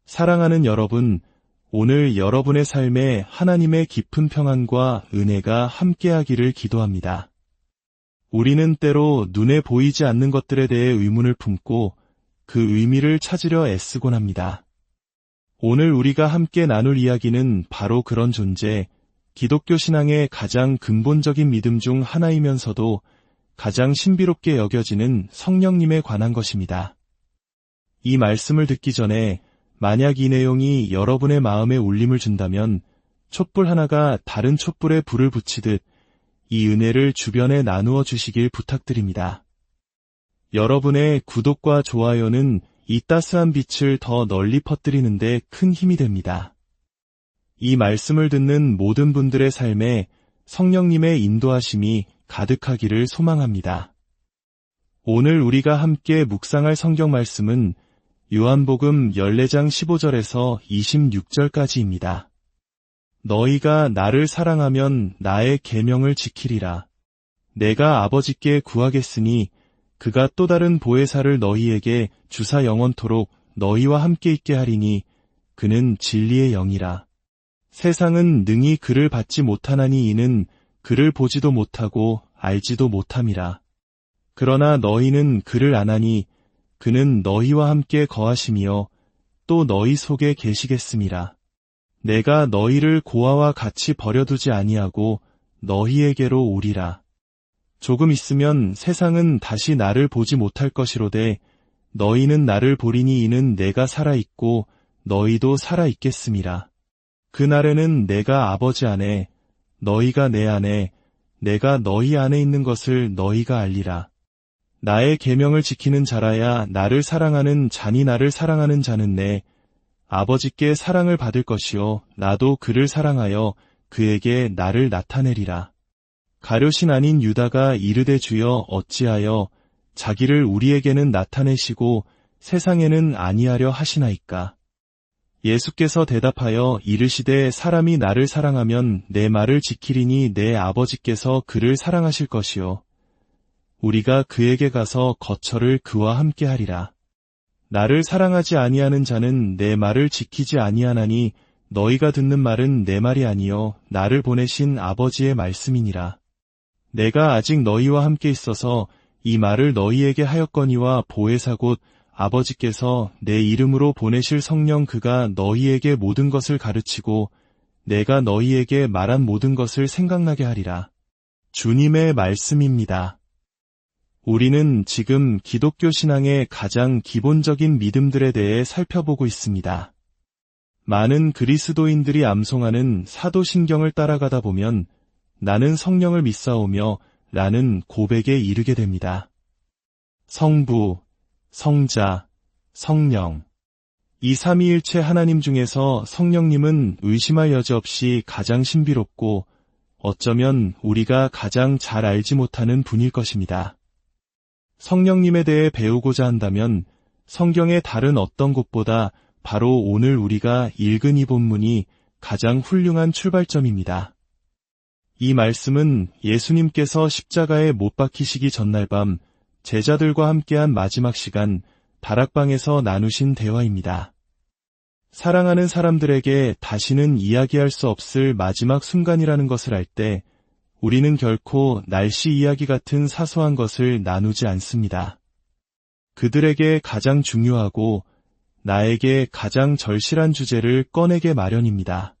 사랑하는 여러분, 오늘 여러분의 삶에 하나님의 깊은 평안과 은혜가 함께하기를 기도합니다. 우리는 때로 눈에 보이지 않는 것들에 대해 의문을 품고 그 의미를 찾으려 애쓰곤 합니다. 오늘 우리가 함께 나눌 이야기는 바로 그런 존재, 기독교 신앙의 가장 근본적인 믿음 중 하나이면서도 가장 신비롭게 여겨지는 성령님에 관한 것입니다. 이 말씀을 듣기 전에 만약 이 내용이 여러분의 마음에 울림을 준다면 촛불 하나가 다른 촛불에 불을 붙이듯 이 은혜를 주변에 나누어 주시길 부탁드립니다. 여러분의 구독과 좋아요는 이 따스한 빛을 더 널리 퍼뜨리는 데 큰 힘이 됩니다. 이 말씀을 듣는 모든 분들의 삶에 성령님의 인도하심이 가득하기를 소망합니다. 오늘 우리가 함께 묵상할 성경 말씀은 요한복음 14장 15절에서 26절까지입니다. 너희가 나를 사랑하면 나의 계명을 지키리라. 내가 아버지께 구하겠으니 그가 또 다른 보혜사를 너희에게 주사 영원토록 너희와 함께 있게 하리니 그는 진리의 영이라. 세상은 능히 그를 받지 못하나니 이는 그를 보지도 못하고 알지도 못함이라. 그러나 너희는 그를 아나니 그는 너희와 함께 거하심이요 또 너희 속에 계시겠음이라. 내가 너희를 고아와 같이 버려두지 아니하고 너희에게로 오리라. 조금 있으면 세상은 다시 나를 보지 못할 것이로되 너희는 나를 보리니 이는 내가 살아있고 너희도 살아있겠음이라. 그날에는 내가 아버지 안에 너희가 내 안에 내가 너희 안에 있는 것을 너희가 알리라. 나의 계명을 지키는 자라야 나를 사랑하는 자니 나를 사랑하는 자는 내 아버지께 사랑을 받을 것이요 나도 그를 사랑하여 그에게 나를 나타내리라. 가룟신 아닌 유다가 이르되 주여 어찌하여 자기를 우리에게는 나타내시고 세상에는 아니하려 하시나이까. 예수께서 대답하여 이르시되 사람이 나를 사랑하면 내 말을 지키리니 내 아버지께서 그를 사랑하실 것이요 우리가 그에게 가서 거처를 그와 함께 하리라. 나를 사랑하지 아니하는 자는 내 말을 지키지 아니하나니 너희가 듣는 말은 내 말이 아니요 나를 보내신 아버지의 말씀이니라. 내가 아직 너희와 함께 있어서 이 말을 너희에게 하였거니와 보혜사 곧 아버지께서 내 이름으로 보내실 성령 그가 너희에게 모든 것을 가르치고 내가 너희에게 말한 모든 것을 생각나게 하리라. 주님의 말씀입니다. 우리는 지금 기독교 신앙의 가장 기본적인 믿음들에 대해 살펴보고 있습니다. 많은 그리스도인들이 암송하는 사도신경을 따라가다 보면 나는 성령을 믿사오며 라는 고백에 이르게 됩니다. 성부, 성자, 성령. 이 삼위일체 하나님 중에서 성령님은 의심할 여지 없이 가장 신비롭고 어쩌면 우리가 가장 잘 알지 못하는 분일 것입니다. 성령님에 대해 배우고자 한다면 성경의 다른 어떤 곳보다 바로 오늘 우리가 읽은 이 본문이 가장 훌륭한 출발점입니다. 이 말씀은 예수님께서 십자가에 못 박히시기 전날 밤 제자들과 함께한 마지막 시간 다락방에서 나누신 대화입니다. 사랑하는 사람들에게 다시는 이야기할 수 없을 마지막 순간이라는 것을 알 때 우리는 결코 날씨 이야기 같은 사소한 것을 나누지 않습니다. 그들에게 가장 중요하고 나에게 가장 절실한 주제를 꺼내게 마련입니다.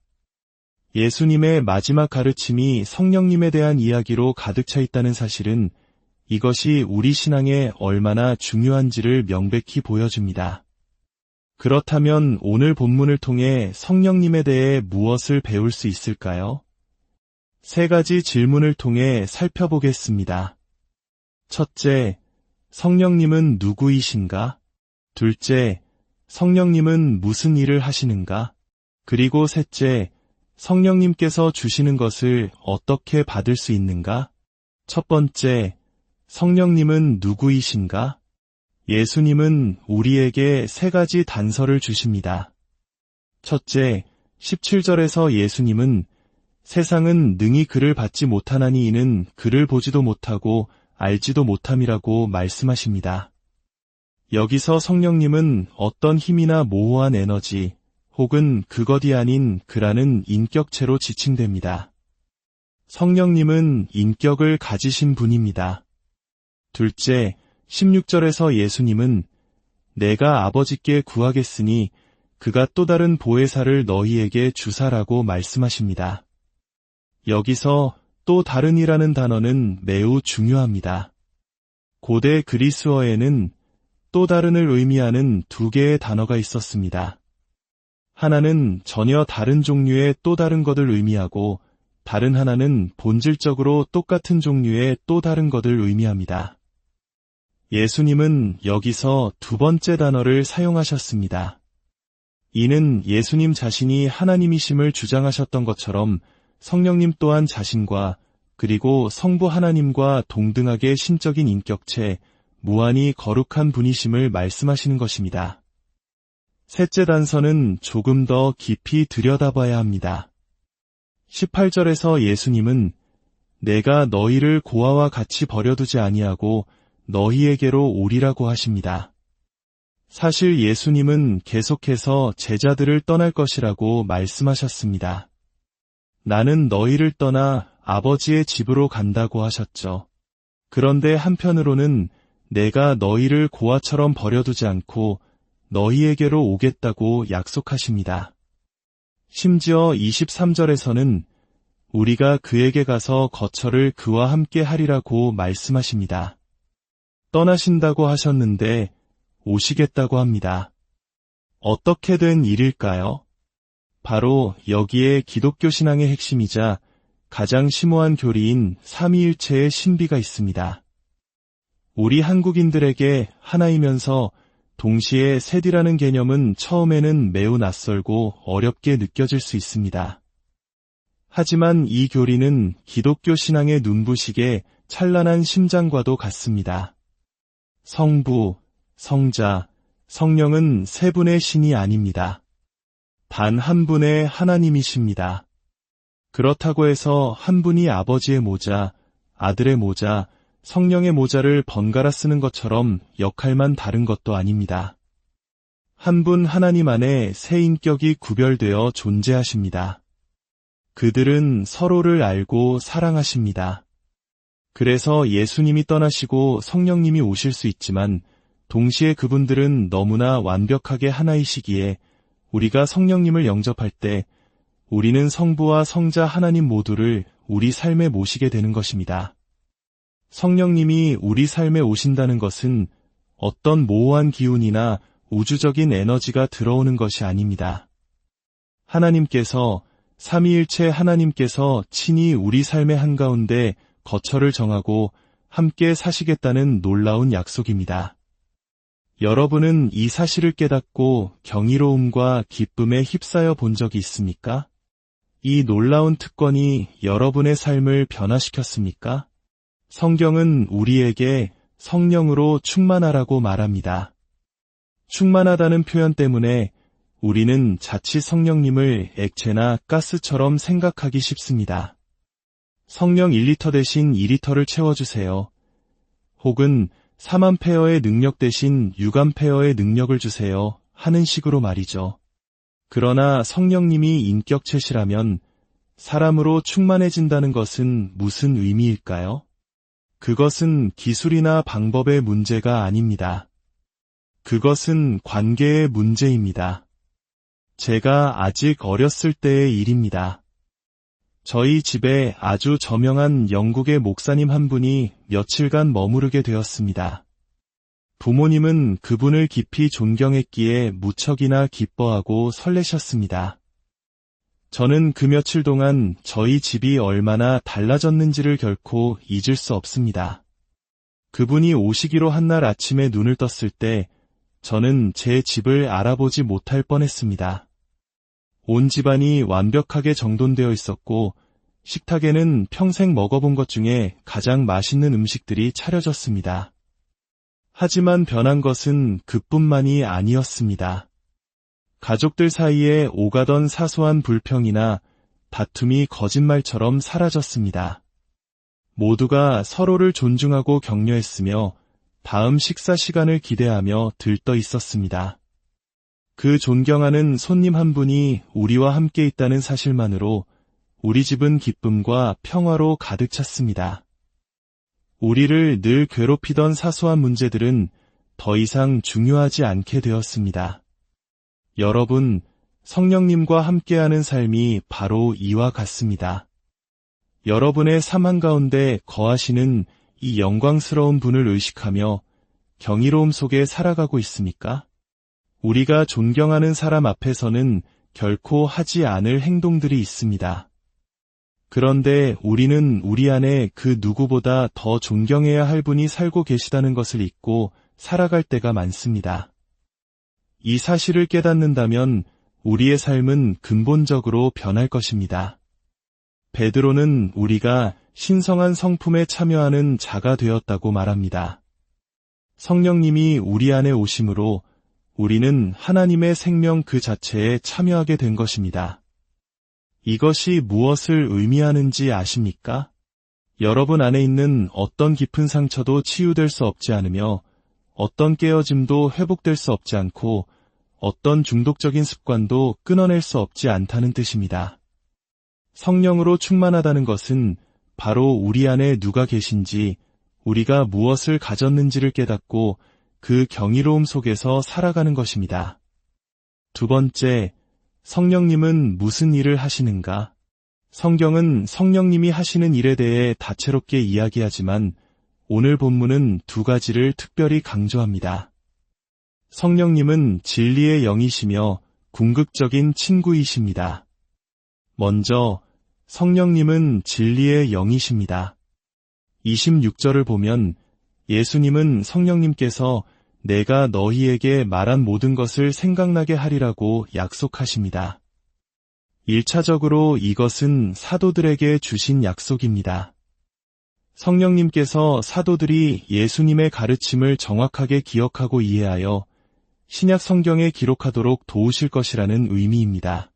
예수님의 마지막 가르침이 성령님에 대한 이야기로 가득 차 있다는 사실은 이것이 우리 신앙에 얼마나 중요한지를 명백히 보여줍니다. 그렇다면 오늘 본문을 통해 성령님에 대해 무엇을 배울 수 있을까요? 세 가지 질문을 통해 살펴보겠습니다. 첫째, 성령님은 누구이신가? 둘째, 성령님은 무슨 일을 하시는가? 그리고 셋째, 성령님께서 주시는 것을 어떻게 받을 수 있는가? 첫 번째, 성령님은 누구이신가? 예수님은 우리에게 세 가지 단서를 주십니다. 첫째, 17절에서 예수님은 세상은 능히 그를 받지 못하나니 이는 그를 보지도 못하고 알지도 못함이라고 말씀하십니다. 여기서 성령님은 어떤 힘이나 모호한 에너지, 혹은 그것이 아닌 그라는 인격체로 지칭됩니다. 성령님은 인격을 가지신 분입니다. 둘째, 16절에서 예수님은 내가 아버지께 구하겠으니 그가 또 다른 보혜사를 너희에게 주사라고 말씀하십니다. 여기서 또 다른이라는 단어는 매우 중요합니다. 고대 그리스어에는 또 다른을 의미하는 두 개의 단어가 있었습니다. 하나는 전혀 다른 종류의 또 다른 것을 의미하고 다른 하나는 본질적으로 똑같은 종류의 또 다른 것을 의미합니다. 예수님은 여기서 두 번째 단어를 사용하셨습니다. 이는 예수님 자신이 하나님이심을 주장하셨던 것처럼 성령님 또한 자신과 그리고 성부 하나님과 동등하게 신적인 인격체, 무한히 거룩한 분이심을 말씀하시는 것입니다. 셋째 단서는 조금 더 깊이 들여다봐야 합니다. 18절에서 예수님은 내가 너희를 고아와 같이 버려두지 아니하고 너희에게로 오리라고 하십니다. 사실 예수님은 계속해서 제자들을 떠날 것이라고 말씀하셨습니다. 나는 너희를 떠나 아버지의 집으로 간다고 하셨죠. 그런데 한편으로는 내가 너희를 고아처럼 버려두지 않고 너희에게로 오겠다고 약속하십니다. 심지어 23절에서는 우리가 그에게 가서 거처를 그와 함께 하리라고 말씀하십니다. 떠나신다고 하셨는데 오시겠다고 합니다. 어떻게 된 일일까요? 바로 여기에 기독교 신앙의 핵심이자 가장 심오한 교리인 삼위일체의 신비가 있습니다. 우리 한국인들에게 하나이면서 동시에 셋이라는 개념은 처음에는 매우 낯설고 어렵게 느껴질 수 있습니다. 하지만 이 교리는 기독교 신앙의 눈부시게 찬란한 심장과도 같습니다. 성부, 성자, 성령은 세 분의 신이 아닙니다. 단 한 분의 하나님이십니다. 그렇다고 해서 한 분이 아버지의 모자, 아들의 모자, 성령의 모자를 번갈아 쓰는 것처럼 역할만 다른 것도 아닙니다. 한 분 하나님 안에 세 인격이 구별되어 존재하십니다. 그들은 서로를 알고 사랑하십니다. 그래서 예수님이 떠나시고 성령님이 오실 수 있지만 동시에 그분들은 너무나 완벽하게 하나이시기에 우리가 성령님을 영접할 때 우리는 성부와 성자 하나님 모두를 우리 삶에 모시게 되는 것입니다. 성령님이 우리 삶에 오신다는 것은 어떤 모호한 기운이나 우주적인 에너지가 들어오는 것이 아닙니다. 하나님께서 삼위일체 하나님께서 친히 우리 삶의 한가운데 거처를 정하고 함께 사시겠다는 놀라운 약속입니다. 여러분은 이 사실을 깨닫고 경이로움과 기쁨에 휩싸여 본 적이 있습니까? 이 놀라운 특권이 여러분의 삶을 변화시켰습니까? 성경은 우리에게 성령으로 충만하라고 말합니다. 충만하다는 표현 때문에 우리는 자칫 성령님을 액체나 가스처럼 생각하기 쉽습니다. 성령 1리터 대신 2리터를 채워주세요. 혹은 3암페어의 능력 대신 6암페어의 능력을 주세요 하는 식으로 말이죠. 그러나 성령님이 인격체시라면 사람으로 충만해진다는 것은 무슨 의미일까요? 그것은 기술이나 방법의 문제가 아닙니다. 그것은 관계의 문제입니다. 제가 아직 어렸을 때의 일입니다. 저희 집에 아주 저명한 영국의 목사님 한 분이 며칠간 머무르게 되었습니다. 부모님은 그분을 깊이 존경했기에 무척이나 기뻐하고 설레셨습니다. 저는 그 며칠 동안 저희 집이 얼마나 달라졌는지를 결코 잊을 수 없습니다. 그분이 오시기로 한 날 아침에 눈을 떴을 때 저는 제 집을 알아보지 못할 뻔했습니다. 온 집안이 완벽하게 정돈되어 있었고 식탁에는 평생 먹어본 것 중에 가장 맛있는 음식들이 차려졌습니다. 하지만 변한 것은 그뿐만이 아니었습니다. 가족들 사이에 오가던 사소한 불평이나 다툼이 거짓말처럼 사라졌습니다. 모두가 서로를 존중하고 격려했으며 다음 식사 시간을 기대하며 들떠 있었습니다. 그 존경하는 손님 한 분이 우리와 함께 있다는 사실만으로 우리 집은 기쁨과 평화로 가득 찼습니다. 우리를 늘 괴롭히던 사소한 문제들은 더 이상 중요하지 않게 되었습니다. 여러분, 성령님과 함께하는 삶이 바로 이와 같습니다. 여러분의 삶 한가운데 거하시는 이 영광스러운 분을 의식하며 경이로움 속에 살아가고 있습니까? 우리가 존경하는 사람 앞에서는 결코 하지 않을 행동들이 있습니다. 그런데 우리는 우리 안에 그 누구보다 더 존경해야 할 분이 살고 계시다는 것을 잊고 살아갈 때가 많습니다. 이 사실을 깨닫는다면 우리의 삶은 근본적으로 변할 것입니다. 베드로는 우리가 신성한 성품에 참여하는 자가 되었다고 말합니다. 성령님이 우리 안에 오심으로 우리는 하나님의 생명 그 자체에 참여하게 된 것입니다. 이것이 무엇을 의미하는지 아십니까? 여러분 안에 있는 어떤 깊은 상처도 치유될 수 없지 않으며 어떤 깨어짐도 회복될 수 없지 않고 어떤 중독적인 습관도 끊어낼 수 없지 않다는 뜻입니다. 성령으로 충만하다는 것은 바로 우리 안에 누가 계신지, 우리가 무엇을 가졌는지를 깨닫고 그 경이로움 속에서 살아가는 것입니다. 두 번째, 성령님은 무슨 일을 하시는가? 성경은 성령님이 하시는 일에 대해 다채롭게 이야기하지만 오늘 본문은 두 가지를 특별히 강조합니다. 성령님은 진리의 영이시며 궁극적인 친구이십니다. 먼저 성령님은 진리의 영이십니다. 26절을 보면 예수님은 성령님께서 내가 너희에게 말한 모든 것을 생각나게 하리라고 약속하십니다. 1차적으로 이것은 사도들에게 주신 약속입니다. 성령님께서 사도들이 예수님의 가르침을 정확하게 기억하고 이해하여 신약 성경에 기록하도록 도우실 것이라는 의미입니다.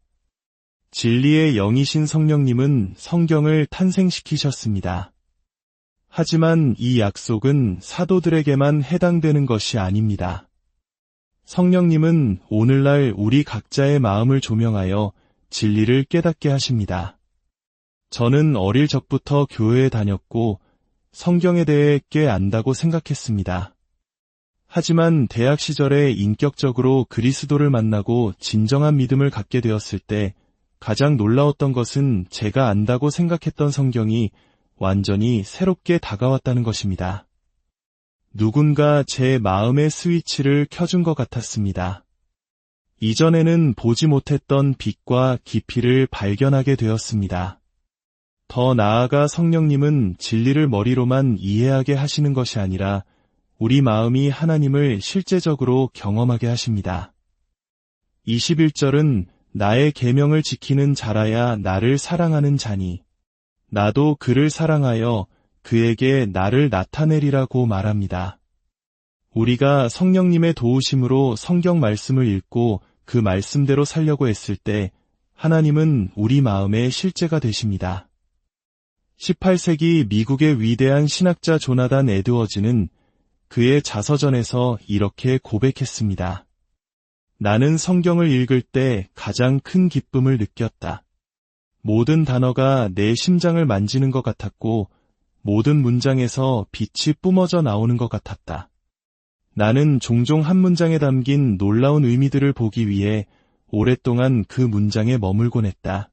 진리의 영이신 성령님은 성경을 탄생시키셨습니다. 하지만 이 약속은 사도들에게만 해당되는 것이 아닙니다. 성령님은 오늘날 우리 각자의 마음을 조명하여 진리를 깨닫게 하십니다. 저는 어릴 적부터 교회에 다녔고 성경에 대해 꽤 안다고 생각했습니다. 하지만 대학 시절에 인격적으로 그리스도를 만나고 진정한 믿음을 갖게 되었을 때 가장 놀라웠던 것은 제가 안다고 생각했던 성경이 완전히 새롭게 다가왔다는 것입니다. 누군가 제 마음의 스위치를 켜준 것 같았습니다. 이전에는 보지 못했던 빛과 깊이를 발견하게 되었습니다. 더 나아가 성령님은 진리를 머리로만 이해하게 하시는 것이 아니라 우리 마음이 하나님을 실제적으로 경험하게 하십니다. 21절은 나의 계명을 지키는 자라야 나를 사랑하는 자니 나도 그를 사랑하여 그에게 나를 나타내리라고 말합니다. 우리가 성령님의 도우심으로 성경 말씀을 읽고 그 말씀대로 살려고 했을 때 하나님은 우리 마음의 실제가 되십니다. 18세기 미국의 위대한 신학자 조나단 에드워즈는 그의 자서전에서 이렇게 고백했습니다. 나는 성경을 읽을 때 가장 큰 기쁨을 느꼈다. 모든 단어가 내 심장을 만지는 것 같았고 모든 문장에서 빛이 뿜어져 나오는 것 같았다. 나는 종종 한 문장에 담긴 놀라운 의미들을 보기 위해 오랫동안 그 문장에 머물곤 했다.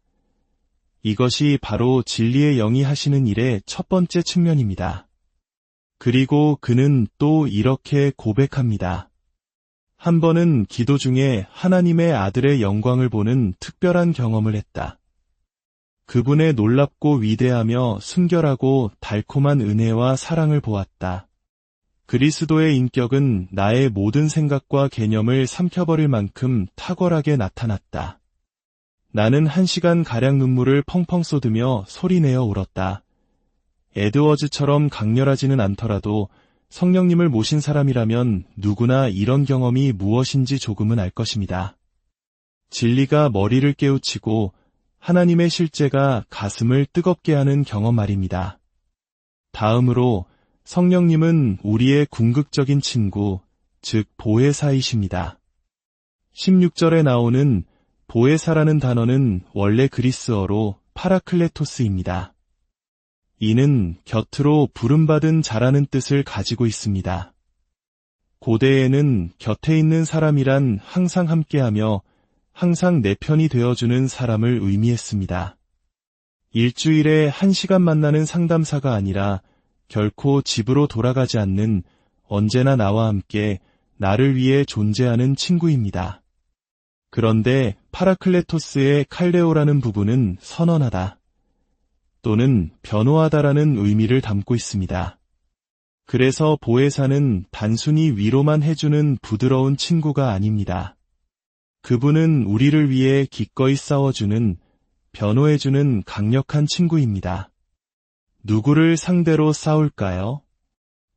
이것이 바로 진리의 영이 하시는 일의 첫 번째 측면입니다. 그리고 그는 또 이렇게 고백합니다. 한 번은 기도 중에 하나님의 아들의 영광을 보는 특별한 경험을 했다. 그분의 놀랍고 위대하며 순결하고 달콤한 은혜와 사랑을 보았다. 그리스도의 인격은 나의 모든 생각과 개념을 삼켜버릴 만큼 탁월하게 나타났다. 나는 1시간가량 눈물을 펑펑 쏟으며 소리내어 울었다. 에드워즈처럼 강렬하지는 않더라도 성령님을 모신 사람이라면 누구나 이런 경험이 무엇인지 조금은 알 것입니다. 진리가 머리를 깨우치고 하나님의 실제가 가슴을 뜨겁게 하는 경험 말입니다. 다음으로 성령님은 우리의 궁극적인 친구, 즉 보혜사이십니다. 16절에 나오는 보에사라는 단어는 원래 그리스어로 파라클레토스입니다. 이는 곁으로 부름받은 자라는 뜻을 가지고 있습니다. 고대에는 곁에 있는 사람이란 항상 함께하며 항상 내 편이 되어주는 사람을 의미했습니다. 일주일에 1시간 만나는 상담사가 아니라 결코 집으로 돌아가지 않는 언제나 나와 함께 나를 위해 존재하는 친구입니다. 그런데 파라클레토스의 칼레오라는 부분은 선언하다 또는 변호하다라는 의미를 담고 있습니다. 그래서 보에사는 단순히 위로만 해주는 부드러운 친구가 아닙니다. 그분은 우리를 위해 기꺼이 싸워주는, 변호해주는 강력한 친구입니다. 누구를 상대로 싸울까요?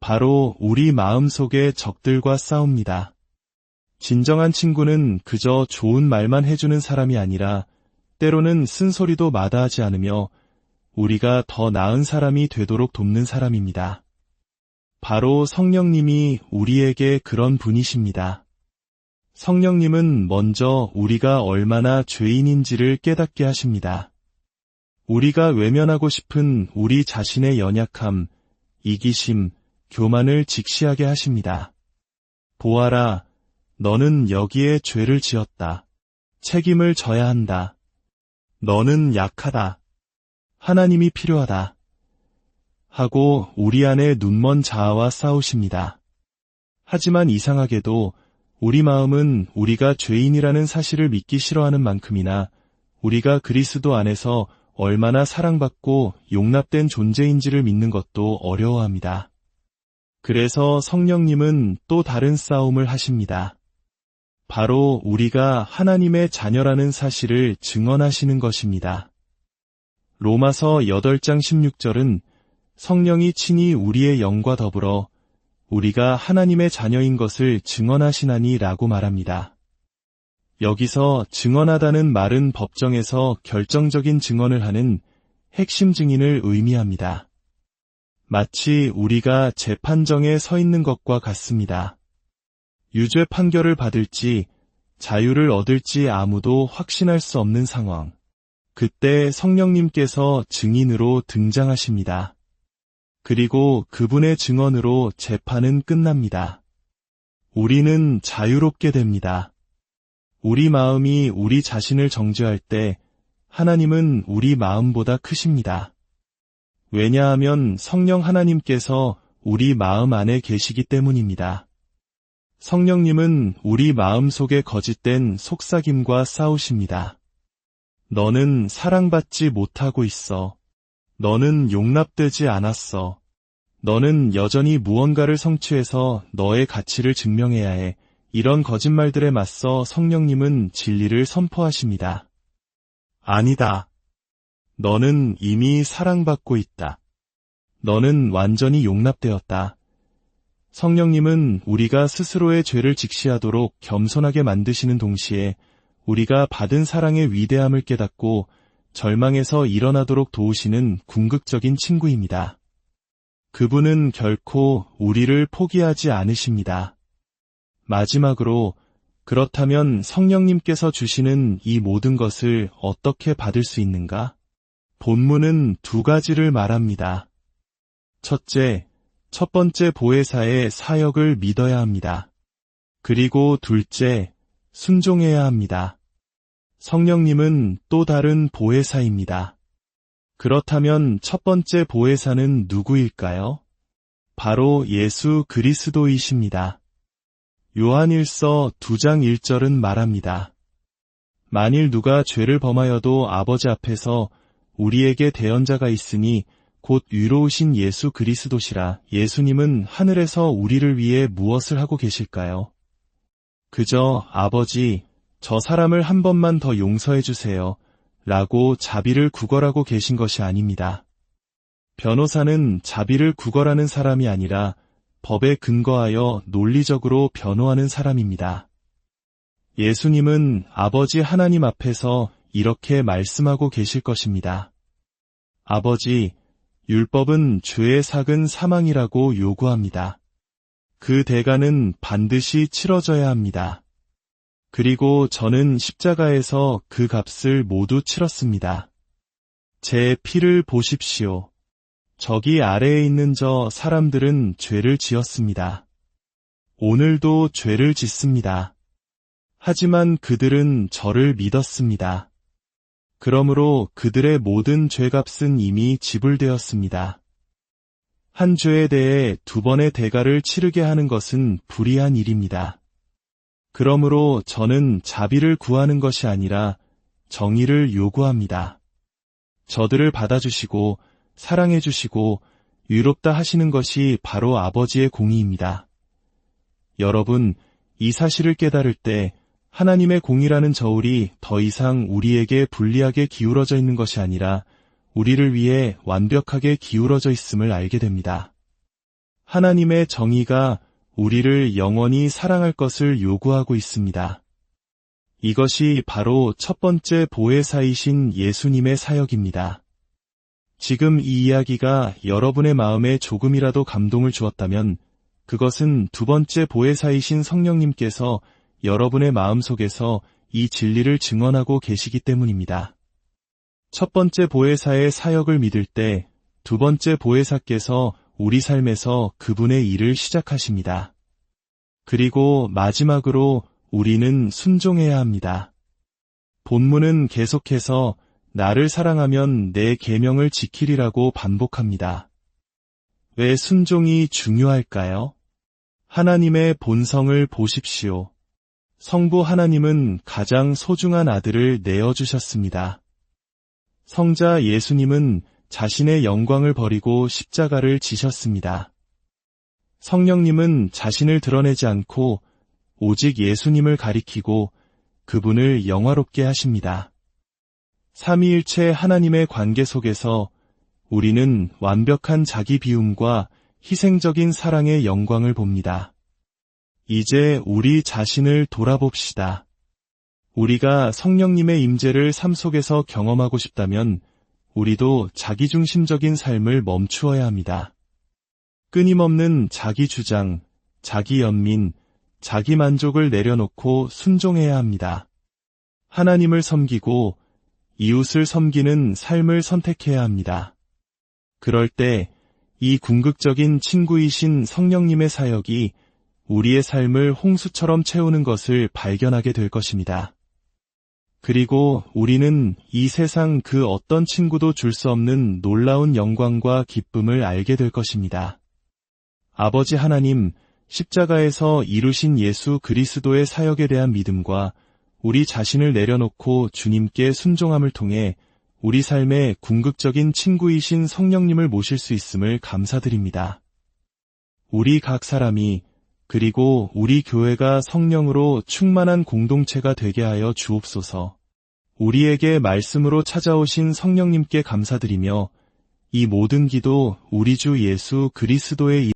바로 우리 마음속의 적들과 싸웁니다. 진정한 친구는 그저 좋은 말만 해주는 사람이 아니라 때로는 쓴소리도 마다하지 않으며 우리가 더 나은 사람이 되도록 돕는 사람입니다. 바로 성령님이 우리에게 그런 분이십니다. 성령님은 먼저 우리가 얼마나 죄인인지를 깨닫게 하십니다. 우리가 외면하고 싶은 우리 자신의 연약함, 이기심, 교만을 직시하게 하십니다. 보아라, 너는 여기에 죄를 지었다. 책임을 져야 한다. 너는 약하다. 하나님이 필요하다. 하고 우리 안에 눈먼 자아와 싸우십니다. 하지만 이상하게도 우리 마음은 우리가 죄인이라는 사실을 믿기 싫어하는 만큼이나 우리가 그리스도 안에서 얼마나 사랑받고 용납된 존재인지를 믿는 것도 어려워합니다. 그래서 성령님은 또 다른 싸움을 하십니다. 바로 우리가 하나님의 자녀라는 사실을 증언하시는 것입니다. 로마서 8장 16절은 성령이 친히 우리의 영과 더불어 우리가 하나님의 자녀인 것을 증언하시나니 라고 말합니다. 여기서 증언하다는 말은 법정에서 결정적인 증언을 하는 핵심 증인을 의미합니다. 마치 우리가 재판정에 서 있는 것과 같습니다. 유죄 판결을 받을지 자유를 얻을지 아무도 확신할 수 없는 상황. 그때 성령님께서 증인으로 등장하십니다. 그리고 그분의 증언으로 재판은 끝납니다. 우리는 자유롭게 됩니다. 우리 마음이 우리 자신을 정죄할 때 하나님은 우리 마음보다 크십니다. 왜냐하면 성령 하나님께서 우리 마음 안에 계시기 때문입니다. 성령님은 우리 마음 속에 거짓된 속삭임과 싸우십니다. 너는 사랑받지 못하고 있어. 너는 용납되지 않았어. 너는 여전히 무언가를 성취해서 너의 가치를 증명해야 해. 이런 거짓말들에 맞서 성령님은 진리를 선포하십니다. 아니다. 너는 이미 사랑받고 있다. 너는 완전히 용납되었다. 성령님은 우리가 스스로의 죄를 직시하도록 겸손하게 만드시는 동시에 우리가 받은 사랑의 위대함을 깨닫고 절망에서 일어나도록 도우시는 궁극적인 친구입니다. 그분은 결코 우리를 포기하지 않으십니다. 마지막으로 그렇다면 성령님께서 주시는 이 모든 것을 어떻게 받을 수 있는가? 본문은 두 가지를 말합니다. 첫째, 첫 번째 보혜사의 사역을 믿어야 합니다. 그리고 둘째, 순종해야 합니다. 성령님은 또 다른 보혜사입니다. 그렇다면 첫 번째 보혜사는 누구일까요? 바로 예수 그리스도이십니다. 요한일서 2장 1절은 말합니다. 만일 누가 죄를 범하여도 아버지 앞에서 우리에게 대언자가 있으니 곧 위로우신 예수 그리스도시라. 예수님은 하늘에서 우리를 위해 무엇을 하고 계실까요? 그저 아버지, 저 사람을 한 번만 더 용서해 주세요 라고 자비를 구걸하고 계신 것이 아닙니다. 변호사는 자비를 구걸하는 사람이 아니라 법에 근거하여 논리적으로 변호하는 사람입니다. 예수님은 아버지 하나님 앞에서 이렇게 말씀하고 계실 것입니다. 아버지, 율법은 죄의 삭은 사망이라고 요구합니다. 그 대가는 반드시 치러져야 합니다. 그리고 저는 십자가에서 그 값을 모두 치렀습니다. 제 피를 보십시오. 저기 아래에 있는 저 사람들은 죄를 지었습니다. 오늘도 죄를 짓습니다. 하지만 그들은 저를 믿었습니다. 그러므로 그들의 모든 죄값은 이미 지불되었습니다. 한 죄에 대해 두 번의 대가를 치르게 하는 것은 불의한 일입니다. 그러므로 저는 자비를 구하는 것이 아니라 정의를 요구합니다. 저들을 받아주시고 사랑해주시고 유롭다 하시는 것이 바로 아버지의 공의입니다. 여러분, 이 사실을 깨달을 때 하나님의 공의라는 저울이 더 이상 우리에게 불리하게 기울어져 있는 것이 아니라 우리를 위해 완벽하게 기울어져 있음을 알게 됩니다. 하나님의 정의가 우리를 영원히 사랑할 것을 요구하고 있습니다. 이것이 바로 첫 번째 보혜사이신 예수님의 사역입니다. 지금 이 이야기가 여러분의 마음에 조금이라도 감동을 주었다면 그것은 두 번째 보혜사이신 성령님께서 여러분의 마음속에서 이 진리를 증언하고 계시기 때문입니다. 첫 번째 보혜사의 사역을 믿을 때 두 번째 보혜사께서 우리 삶에서 그분의 일을 시작하십니다. 그리고 마지막으로 우리는 순종해야 합니다. 본문은 계속해서 나를 사랑하면 내 계명을 지키리라고 반복합니다. 왜 순종이 중요할까요? 하나님의 본성을 보십시오. 성부 하나님은 가장 소중한 아들을 내어주셨습니다. 성자 예수님은 자신의 영광을 버리고 십자가를 지셨습니다. 성령님은 자신을 드러내지 않고 오직 예수님을 가리키고 그분을 영화롭게 하십니다. 삼위일체 하나님의 관계 속에서 우리는 완벽한 자기 비움과 희생적인 사랑의 영광을 봅니다. 이제 우리 자신을 돌아봅시다. 우리가 성령님의 임재를 삶 속에서 경험하고 싶다면 우리도 자기중심적인 삶을 멈추어야 합니다. 끊임없는 자기 주장, 자기 연민, 자기 만족을 내려놓고 순종해야 합니다. 하나님을 섬기고 이웃을 섬기는 삶을 선택해야 합니다. 그럴 때 이 궁극적인 친구이신 성령님의 사역이 우리의 삶을 홍수처럼 채우는 것을 발견하게 될 것입니다. 그리고 우리는 이 세상 그 어떤 친구도 줄 수 없는 놀라운 영광과 기쁨을 알게 될 것입니다. 아버지 하나님, 십자가에서 이루신 예수 그리스도의 사역에 대한 믿음과 우리 자신을 내려놓고 주님께 순종함을 통해 우리 삶의 궁극적인 친구이신 성령님을 모실 수 있음을 감사드립니다. 우리 각 사람이 그리고 우리 교회가 성령으로 충만한 공동체가 되게 하여 주옵소서. 우리에게 말씀으로 찾아오신 성령님께 감사드리며 이 모든 기도 우리 주 예수 그리스도의